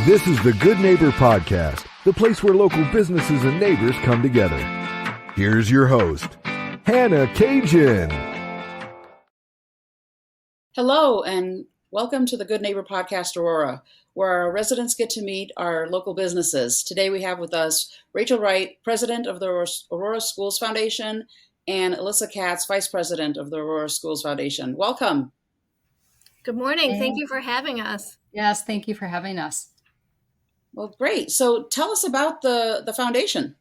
This is the Good Neighbor Podcast, the place where local businesses and neighbors come together. Here's your host, Hanna Cajan. Hello, and welcome to the Good Neighbor Podcast, Aurora, where our residents get to meet our local businesses. Today we have with us Rachel Reight, President of the Aurora Schools Foundation, and Elissa Katz, Vice President of the Aurora Schools Foundation. Welcome. Good morning. Thank you for having us. Yes, thank you for having us. Well, great. So tell us about the foundation.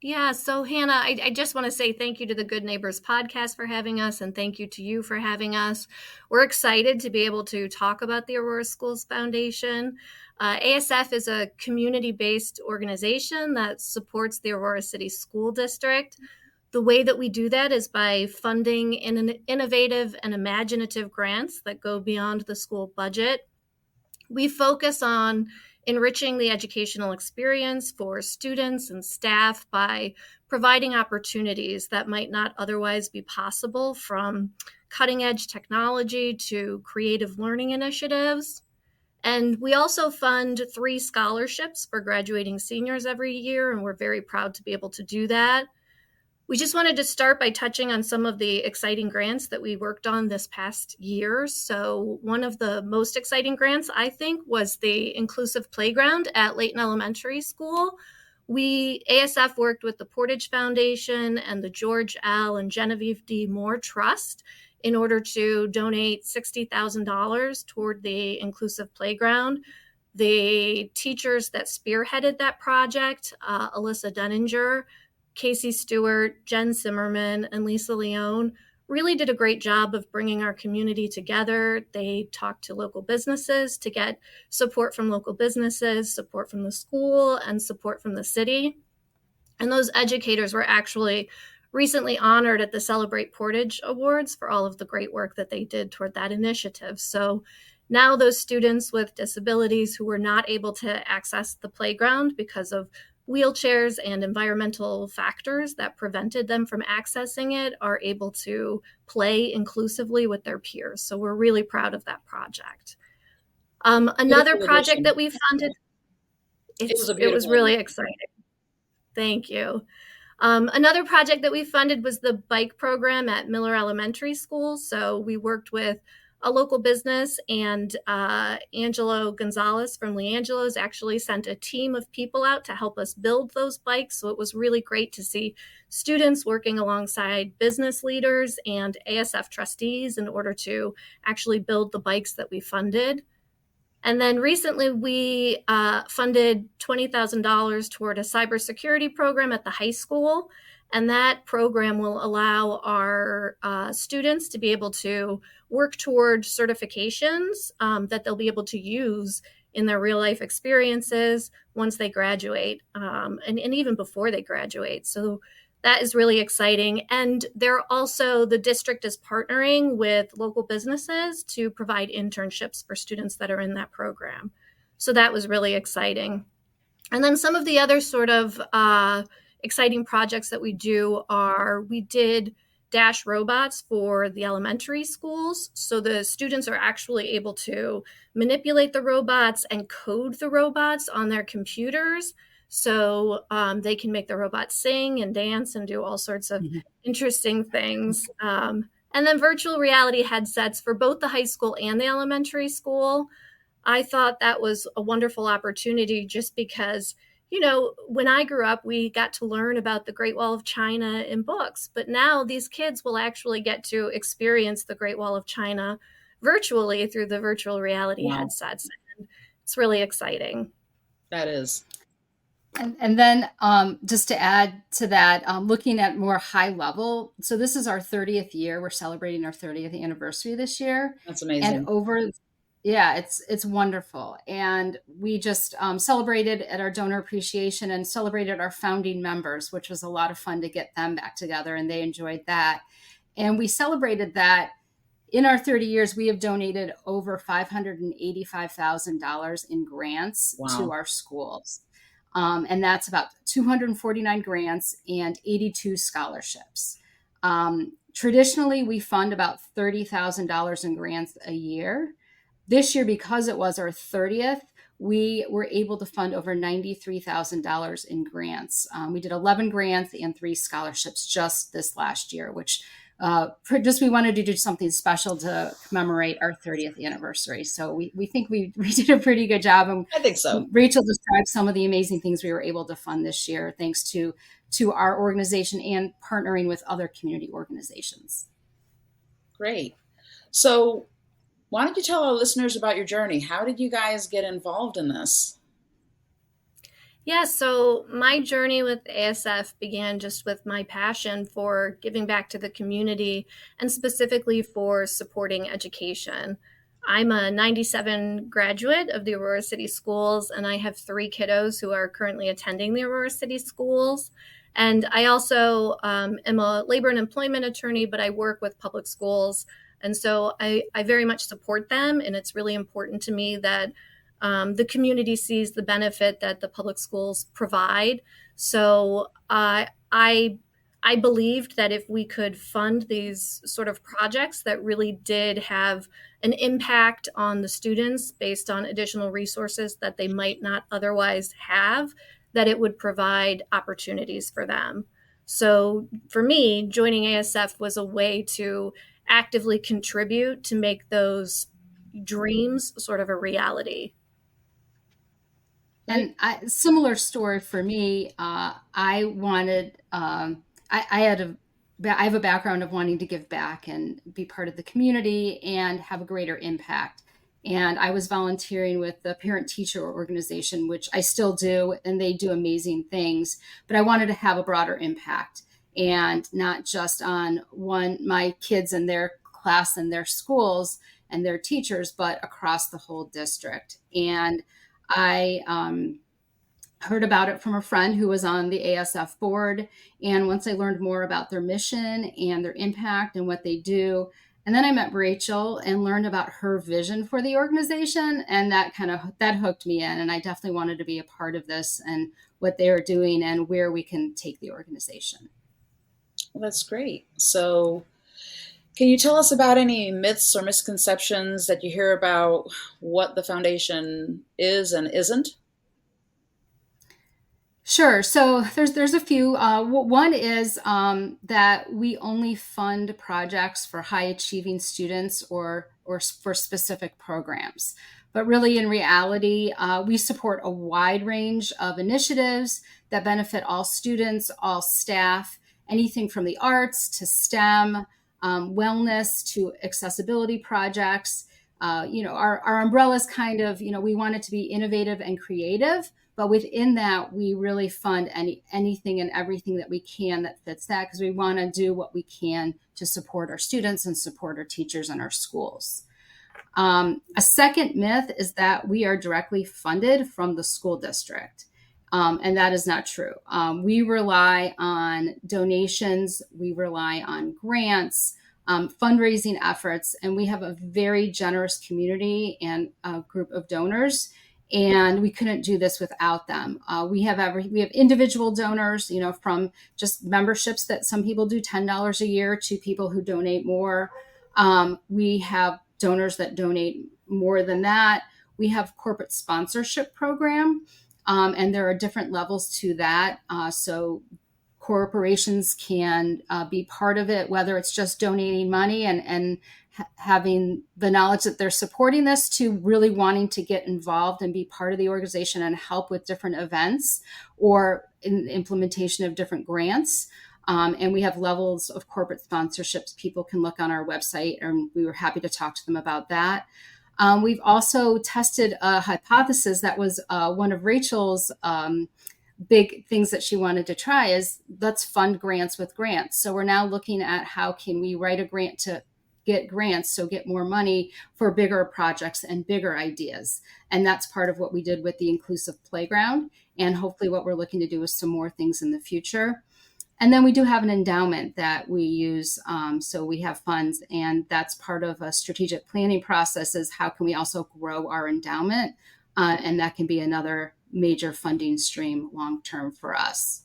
Yeah, so Hanna, I just want to say thank you to the Good Neighbors podcast for having us, and thank you to you for having us. We're excited to be able to talk about the Aurora Schools Foundation. ASF is a community-based organization that supports the Aurora City School District. The way that we do that is by funding innovative and imaginative grants that go beyond the school budget. We focus on enriching the educational experience for students and staff by providing opportunities that might not otherwise be possible, from cutting-edge technology to creative learning initiatives. And we also fund 3 scholarships for graduating seniors every year, and we're very proud to be able to do that. We just wanted to start by touching on some of the exciting grants that we worked on this past year. So one of the most exciting grants, I think, was the Inclusive Playground at Reight Elementary School. ASF worked with the Portage Foundation and the George L. and Genevieve D. Moore Trust in order to donate $60,000 toward the Inclusive Playground. The teachers that spearheaded that project, Alyssa Denninger, Casey Stewart, Jen Zimmerman, and Lisa Leone, really did a great job of bringing our community together. They talked to local businesses to get support from local businesses, support from the school, and support from the city. And those educators were actually recently honored at the Celebrate Portage Awards for all of the great work that they did toward that initiative. So now those students with disabilities who were not able to access the playground because of wheelchairs and environmental factors that prevented them from accessing it are able to play inclusively with their peers. So we're really proud of that project. Another project that we funded, it was really exciting. Thank you. Another project that we funded was the bike program at Miller Elementary School. So we worked with a local business, and Angelo Gonzalez from Leangelo's actually sent a team of people out to help us build those bikes. So it was really great to see students working alongside business leaders and ASF trustees in order to actually build the bikes that we funded. And then recently we funded $20,000 toward a cybersecurity program at the high school. And that program will allow our students to be able to work toward certifications that they'll be able to use in their real life experiences once they graduate and even before they graduate. So that is really exciting. And the district is partnering with local businesses to provide internships for students that are in that program. So that was really exciting. And then some of the other sort of exciting projects that we did Dash robots for the elementary schools. So the students are actually able to manipulate the robots and code the robots on their computers. So they can make the robots sing and dance and do all sorts of interesting things. And then virtual reality headsets for both the high school and the elementary school. I thought that was a wonderful opportunity just because, you know, when I grew up, we got to learn about the Great Wall of China in books, but now these kids will actually get to experience the Great Wall of China virtually through the virtual reality headsets. And it's really exciting. That is. And then just to add to that, looking at more high level, so this is our 30th year. We're celebrating our 30th anniversary this year. That's amazing. And it's wonderful. And we just celebrated at our donor appreciation and celebrated our founding members, which was a lot of fun to get them back together, and they enjoyed that. And we celebrated that in our 30 years, we have donated over $585,000 in grants to our schools. And that's about 249 grants and 82 scholarships. Traditionally, we fund about $30,000 in grants a year. This year, because it was our 30th, we were able to fund over $93,000 in grants. We did 11 grants and 3 scholarships just this last year, which we wanted to do something special to commemorate our 30th anniversary. So we think we did a pretty good job. And I think so. Rachel described some of the amazing things we were able to fund this year, thanks to our organization and partnering with other community organizations. Great. So why don't you tell our listeners about your journey? How did you guys get involved in this? Yeah, so my journey with ASF began just with my passion for giving back to the community and specifically for supporting education. I'm a 97 graduate of the Aurora City Schools, and I have 3 kiddos who are currently attending the Aurora City Schools. And I also am a labor and employment attorney, but I work with public schools. And so I very much support them. And it's really important to me that the community sees the benefit that the public schools provide. So I believed that if we could fund these sort of projects that really did have an impact on the students based on additional resources that they might not otherwise have, that it would provide opportunities for them. So for me, joining ASF was a way to actively contribute to make those dreams sort of a reality. And similar story for me. I wanted. I have a background of wanting to give back and be part of the community and have a greater impact. And I was volunteering with the parent-teacher organization, which I still do, and they do amazing things. But I wanted to have a broader impact, and not just on my kids and their class and their schools and their teachers, but across the whole district. And I heard about it from a friend who was on the ASF board. And once I learned more about their mission and their impact and what they do, and then I met Rachel and learned about her vision for the organization, and that hooked me in. And I definitely wanted to be a part of this and what they are doing and where we can take the organization. Well, that's great. So can you tell us about any myths or misconceptions that you hear about what the foundation is and isn't? Sure. So there's a few. One is that we only fund projects for high achieving students or for specific programs. But really, in reality, we support a wide range of initiatives that benefit all students, all staff, anything from the arts to STEM, wellness to accessibility projects. Our umbrellas kind of, we want it to be innovative and creative. But within that, we really fund anything and everything that we can that fits that, because we want to do what we can to support our students and support our teachers and our schools. A second myth is that we are directly funded from the school district. And that is not true. We rely on donations, we rely on grants, fundraising efforts, and we have a very generous community and a group of donors. And we couldn't do this without them. We have individual donors, from just memberships that some people do $10 a year to people who donate more. We have donors that donate more than that. We have corporate sponsorship program, and there are different levels to that. So corporations can be part of it, whether it's just donating money and having the knowledge that they're supporting this, to really wanting to get involved and be part of the organization and help with different events or in the implementation of different grants. And we have levels of corporate sponsorships. People can look on our website, and we were happy to talk to them about that. We've also tested a hypothesis that was one of Rachel's big things that she wanted to try, is let's fund grants with grants. So we're now looking at how can we write a grant to get grants, so get more money for bigger projects and bigger ideas. And that's part of what we did with the Inclusive Playground, and hopefully what we're looking to do is some more things in the future. And then we do have an endowment that we use. So we have funds, and that's part of a strategic planning process, is how can we also grow our endowment? And that can be another major funding stream long-term for us.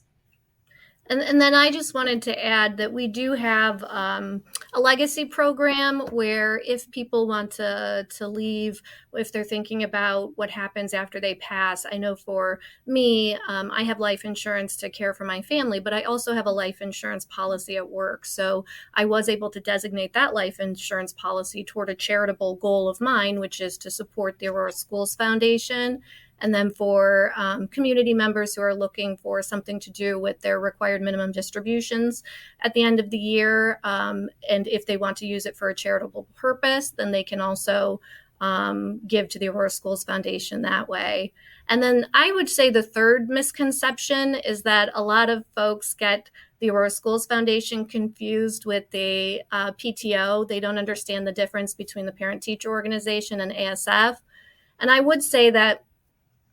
And then I just wanted to add that we do have a legacy program where if people want to leave, if they're thinking about what happens after they pass. I know for me, I have life insurance to care for my family, but I also have a life insurance policy at work. So I was able to designate that life insurance policy toward a charitable goal of mine, which is to support the Aurora Schools Foundation. And then for community members who are looking for something to do with their required minimum distributions at the end of the year, and if they want to use it for a charitable purpose, then they can also give to the Aurora Schools Foundation that way. And then I would say the third misconception is that a lot of folks get the Aurora Schools Foundation confused with the PTO. They don't understand the difference between the parent-teacher organization and ASF. And I would say that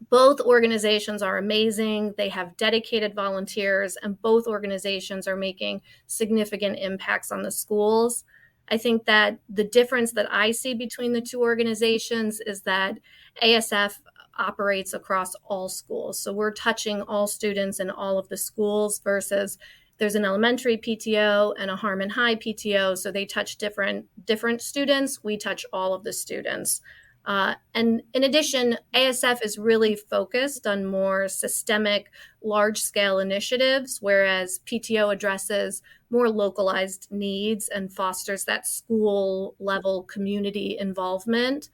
both organizations are amazing. They have dedicated volunteers, and both organizations are making significant impacts on the schools. I think that the difference that I see between the two organizations is that ASF operates across all schools. So we're touching all students in all of the schools versus there's an elementary PTO and a Harmon High PTO. So they touch different students. We touch all of the students. And in addition, ASF is really focused on more systemic, large-scale initiatives, whereas PTO addresses more localized needs and fosters that school-level community involvement.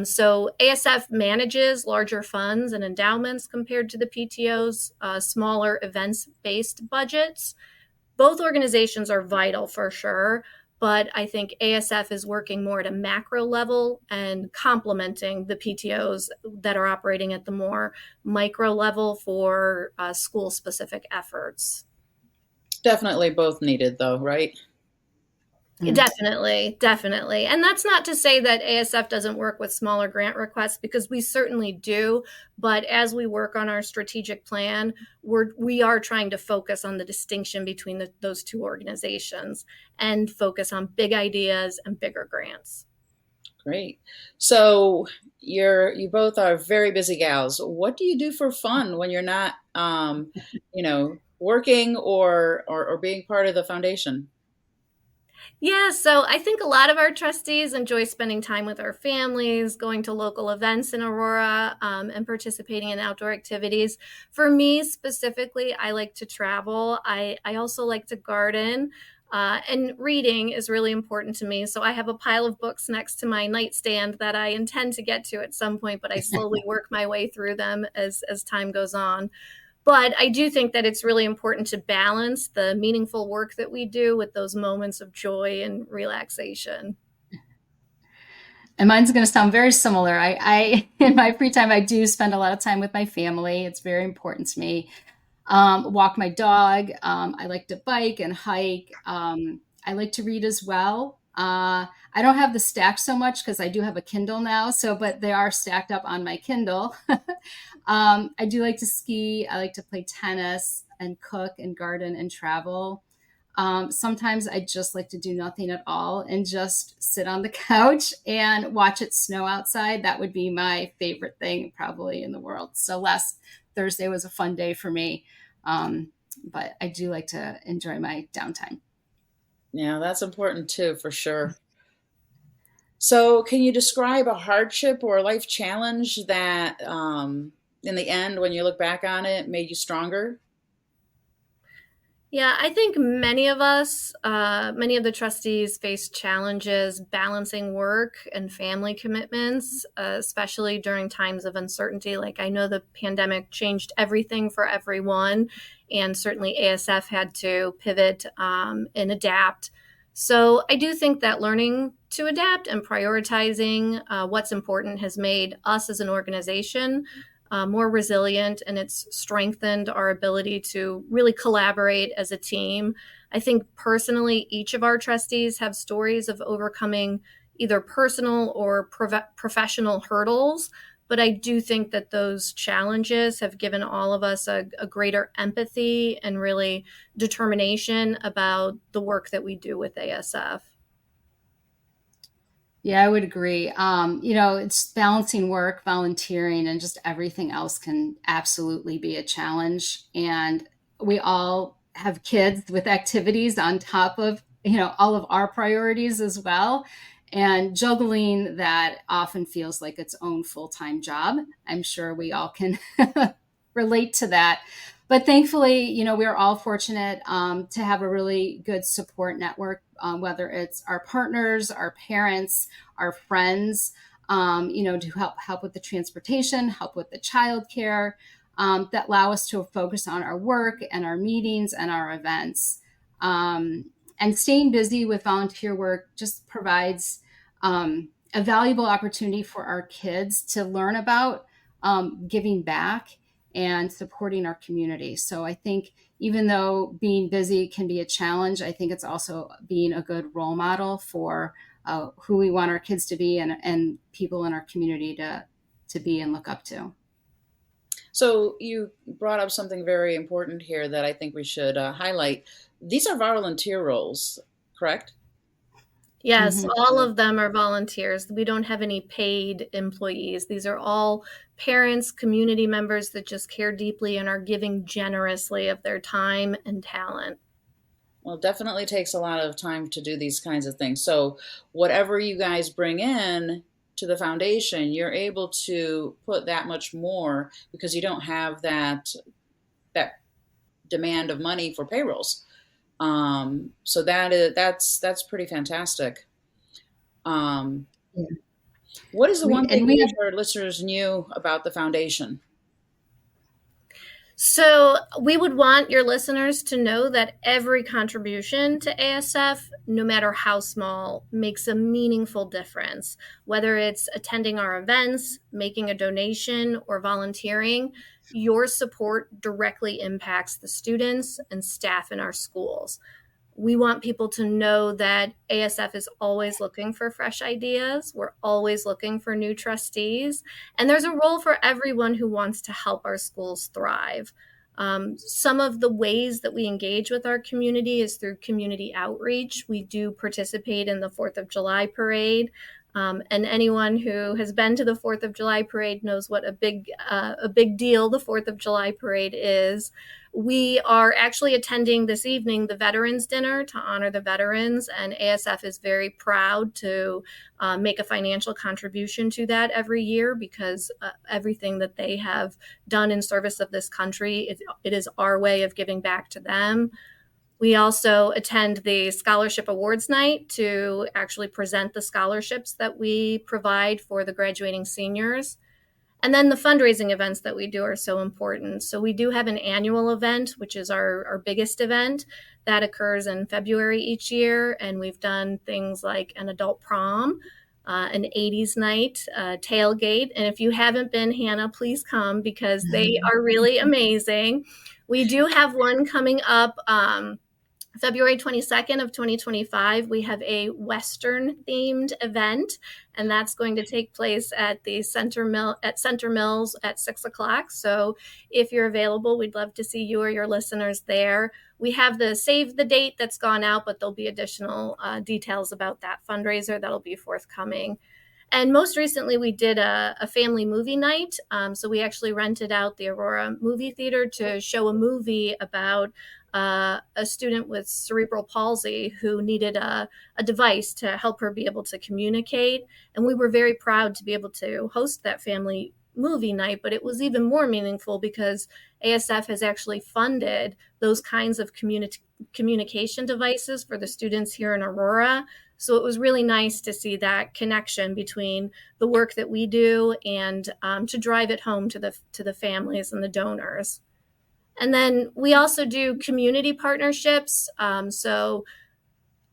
So ASF manages larger funds and endowments compared to the PTO's smaller events-based budgets. Both organizations are vital for sure, but I think ASF is working more at a macro level and complementing the PTOs that are operating at the more micro level for school-specific efforts. Definitely both needed, though, right? Definitely. And that's not to say that ASF doesn't work with smaller grant requests, because we certainly do. But as we work on our strategic plan, we are trying to focus on the distinction between those two organizations and focus on big ideas and bigger grants. Great. So you both are very busy gals. What do you do for fun when you're not, working or being part of the foundation? Yeah, so I think a lot of our trustees enjoy spending time with our families, going to local events in Aurora, and participating in outdoor activities. For me specifically, I like to travel. I also like to garden. And reading is really important to me. So I have a pile of books next to my nightstand that I intend to get to at some point, but I slowly work my way through them as time goes on. But I do think that it's really important to balance the meaningful work that we do with those moments of joy and relaxation. And mine's going to sound very similar. I in my free time, I do spend a lot of time with my family. It's very important to me. Walk my dog. I like to bike and hike. I like to read as well. I don't have the stack so much because I do have a Kindle now. But they are stacked up on my Kindle. I do like to ski. I like to play tennis and cook and garden and travel. Sometimes I just like to do nothing at all and just sit on the couch and watch it snow outside. That would be my favorite thing probably in the world. So last Thursday was a fun day for me. But I do like to enjoy my downtime. Yeah, that's important too, for sure. So can you describe a hardship or a life challenge that in the end, when you look back on it, made you stronger? Yeah, I think many of the trustees face challenges balancing work and family commitments, especially during times of uncertainty. Like, I know the pandemic changed everything for everyone, and certainly ASF had to pivot and adapt. So I do think that learning to adapt and prioritizing what's important has made us as an organization more resilient, and it's strengthened our ability to really collaborate as a team. I think personally, each of our trustees have stories of overcoming either personal or professional hurdles, but I do think that those challenges have given all of us a greater empathy and really determination about the work that we do with ASF. Yeah, I would agree. It's balancing work, volunteering, and just everything else can absolutely be a challenge. And we all have kids with activities on top of, all of our priorities as well. And juggling that often feels like its own full-time job. I'm sure we all can relate to that. But thankfully, we're all fortunate to have a really good support network, whether it's our partners, our parents, our friends, to help with the transportation, help with the childcare, that allow us to focus on our work and our meetings and our events. And staying busy with volunteer work just provides a valuable opportunity for our kids to learn about giving back and supporting our community. So I think even though being busy can be a challenge, I think it's also being a good role model for who we want our kids to be and people in our community to be and look up to. So you brought up something very important here that I think we should highlight. These are volunteer roles, correct? Yes, all of them are volunteers. We don't have any paid employees. These are all parents, community members that just care deeply and are giving generously of their time and talent. Well, it definitely takes a lot of time to do these kinds of things. So whatever you guys bring in to the foundation, you're able to put that much more because you don't have that demand of money for payrolls. So that's pretty fantastic. What is the one thing we wish our listeners knew about the foundation? So we would want your listeners to know that every contribution to ASF, no matter how small, makes a meaningful difference. Whether it's attending our events, making a donation, or volunteering, your support directly impacts the students and staff in our schools. We want people to know that ASF is always looking for fresh ideas. We're always looking for new trustees. And there's a role for everyone who wants to help our schools thrive. Some of the ways that we engage with our community is through community outreach. We do participate in the 4th of July parade. And anyone who has been to the 4th of July parade knows what a big deal the 4th of July parade is. We are actually attending this evening the Veterans Dinner to honor the veterans, and ASF is very proud to make a financial contribution to that every year because everything that they have done in service of this country, it is our way of giving back to them. We also attend the Scholarship Awards Night to actually present the scholarships that we provide for the graduating seniors. And then the fundraising events that we do are so important. So we do have an annual event, which is our biggest event that occurs in February each year. And we've done things like an adult prom, an 80s night, tailgate. And if you haven't been, Hannah, please come because they are really amazing. We do have one coming up February 22nd of 2025, we have a Western-themed event, and that's going to take place at the Center Mills at 6 o'clock. So if you're available, we'd love to see you or your listeners there. We have the save the date that's gone out, but there'll be additional details about that fundraiser that'll be forthcoming. And most recently, we did a family movie night. So we actually rented out the Aurora movie theater to show a movie about a student with cerebral palsy who needed a device to help her be able to communicate. And we were very proud to be able to host that family movie night, but it was even more meaningful because ASF has actually funded those kinds of communication devices for the students here in Aurora. So it was really nice to see that connection between the work that we do and to drive it home to the families and the donors. And then we also do community partnerships. So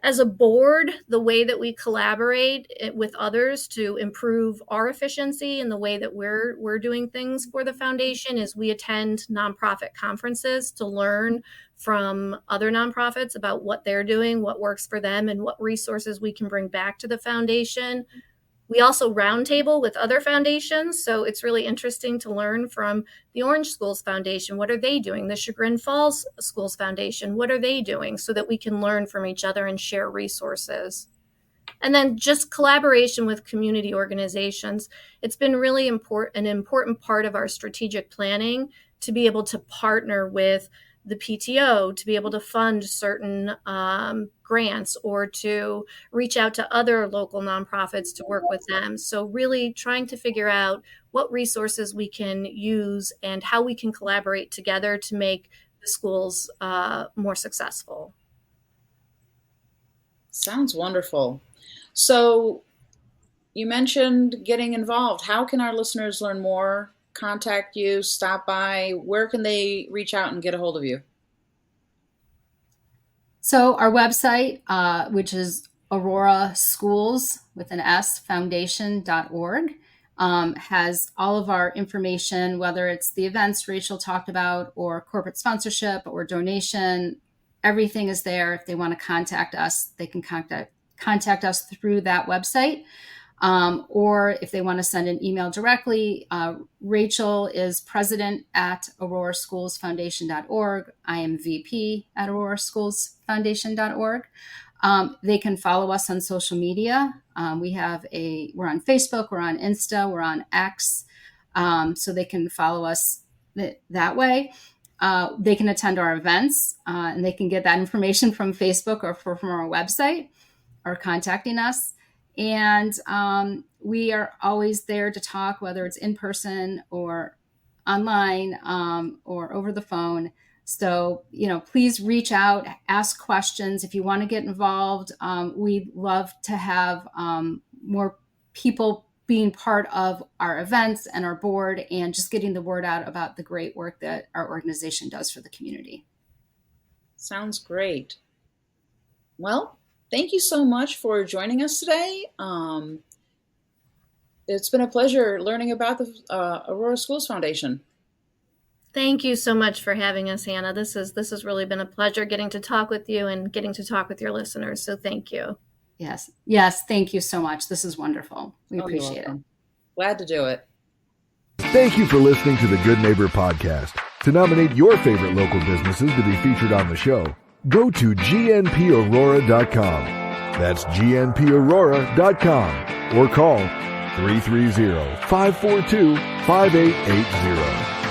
as a board, the way that we collaborate with others to improve our efficiency and the way that we're doing things for the foundation is we attend nonprofit conferences to learn from other nonprofits about what they're doing, what works for them, and what resources we can bring back to the foundation. We also roundtable with other foundations, so it's really interesting to learn from the Orange Schools Foundation. What are they doing? The Chagrin Falls Schools Foundation, what are they doing? So that we can learn from each other and share resources. And then just collaboration with community organizations. It's been really an important part of our strategic planning to be able to partner with the PTO to be able to fund certain grants or to reach out to other local nonprofits to work with them. So really trying to figure out what resources we can use and how we can collaborate together to make the schools more successful. Sounds wonderful. So you mentioned getting involved. How can our listeners learn more, contact you, stop by? Where can they reach out and get a hold of you? So our website, which is Aurora Schools with an S, foundation.org, has all of our information, whether it's the events Rachel talked about or corporate sponsorship or donation. Everything is there. If they want to contact us, they can contact us through that website. Or if they want to send an email directly, Rachel is president at auroraschoolsfoundation.org. I am VP at auroraschoolsfoundation.org. They can follow us on social media. We're on Facebook, we're on Insta, we're on X. So they can follow us that way. They can attend our events, and they can get that information from Facebook or from our website or contacting us. And we are always there to talk, whether it's in person or online or over the phone. So, please reach out, ask questions. If you want to get involved, we'd love to have more people being part of our events and our board and just getting the word out about the great work that our organization does for the community. Sounds great. Well, thank you so much for joining us today. It's been a pleasure learning about the Aurora Schools Foundation. Thank you so much for having us, Hanna. This has really been a pleasure getting to talk with you and getting to talk with your listeners. So thank you. Yes. Thank you so much. This is wonderful. We appreciate it. Glad to do it. Thank you for listening to the Good Neighbor Podcast. To nominate your favorite local businesses to be featured on the show, go to gnpaurora.com. That's gnpaurora.com or call 330-542-5880.